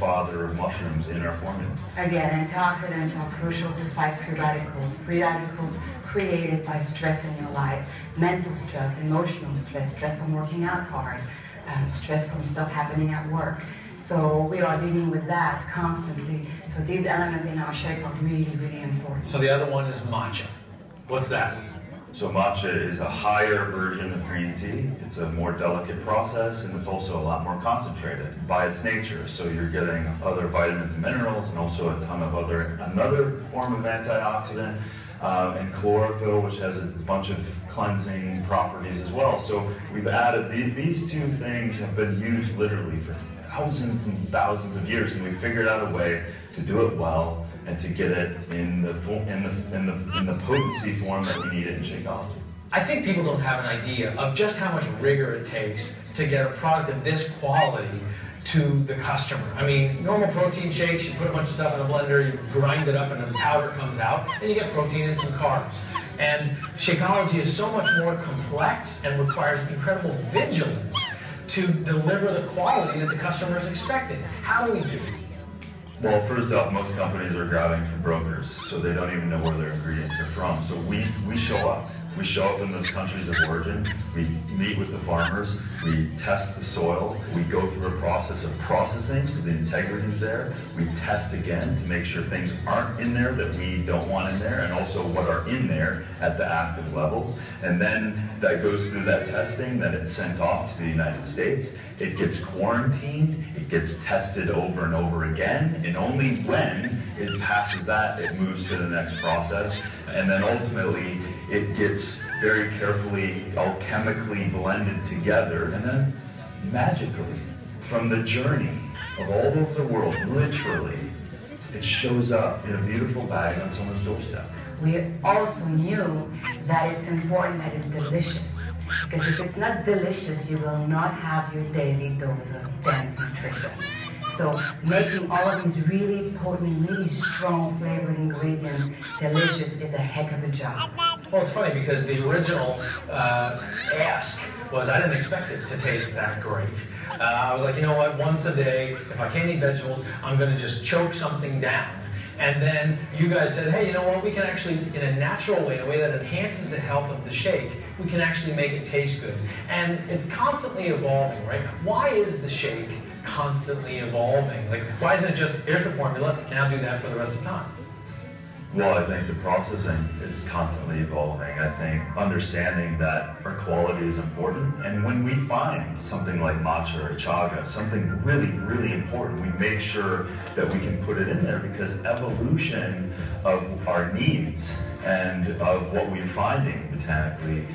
grandfather of mushrooms in our formula. Again, antioxidants are crucial to fight free radicals. Free radicals created by stress in your life, mental stress, emotional stress, stress from working out hard, stress from stuff happening at work. So we are dealing with that constantly. So these elements in our shake are really, really important. So the other one is matcha. What's that? So matcha is a higher version of green tea. It's a more delicate process, and it's also a lot more concentrated by its nature. So you're getting other vitamins and minerals, and also a ton of another form of antioxidant, and chlorophyll, which has a bunch of cleansing properties as well. So we've added these two things have been used literally for thousands and thousands of years, and we figured out a way to do it well and to get it in the potency form that we need it in Shakeology. I think people don't have an idea of just how much rigor it takes to get a product of this quality to the customer. I mean, normal protein shakes, you put a bunch of stuff in a blender, you grind it up and the powder comes out, and you get protein and some carbs. And Shakeology is so much more complex and requires incredible vigilance to deliver the quality that the customer is expecting. How do we do it? Well, first off, most companies are grabbing from brokers, so they don't even know where their ingredients are from. So we show up. We show up in those countries of origin. We meet with the farmers. We test the soil. We go through a process of processing, so the integrity is there. We test again to make sure things aren't in there that we don't want in there, and also what are in there at the active levels. And then that goes through that testing, then it's sent off to the United States. It gets quarantined. It gets tested over and over again, and only when it passes that, it moves to the next process. And then ultimately, it gets very carefully alchemically blended together, and then magically, from the journey of all over the world, literally, it shows up in a beautiful bag on someone's doorstep. We also knew that it's important that it's delicious. Because if it's not delicious, you will not have your daily dose of dense nutrition. So making all of these really potent, really strong flavored ingredients delicious is a heck of a job. Well, it's funny because the original ask was I didn't expect it to taste that great. I was like, you know what, once a day, if I can't eat vegetables, I'm going to just choke something down. And then you guys said, hey, you know what, we can actually, in a natural way, in a way that enhances the health of the shake, we can actually make it taste good. And it's constantly evolving, right? Why is the shake constantly evolving? Like, why isn't it just, here's the formula, now do that for the rest of the time? Well, I think the processing is constantly evolving. I think understanding that our quality is important, and when we find something like matcha or chaga, something really, really important, we make sure that we can put it in there, because evolution of our needs and of what we're finding botanically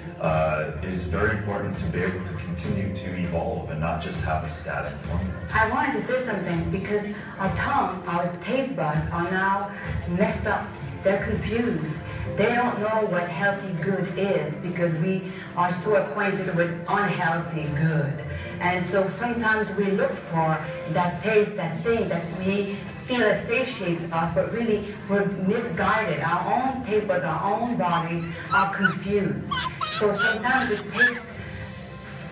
is very important to be able to continue to evolve and not just have a static formula. I wanted to say something because our tongue, our taste buds are now messed up. They're confused. They don't know what healthy good is because we are so acquainted with unhealthy good. And so sometimes we look for that taste, that thing that we feel satiates us, but really we're misguided. Our own taste buds, our own body are confused. So sometimes it takes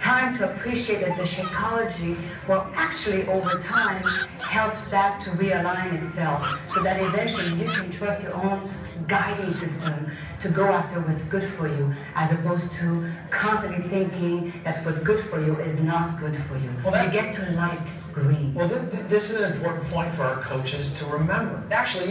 time to appreciate that the Shakeology will actually over time helps that to realign itself so that eventually you can trust your own guiding system to go after what's good for you, as opposed to constantly thinking that's what's good for you is not good for you. Well, you get to like green. Well, this is an important point for our coaches to remember. Actually,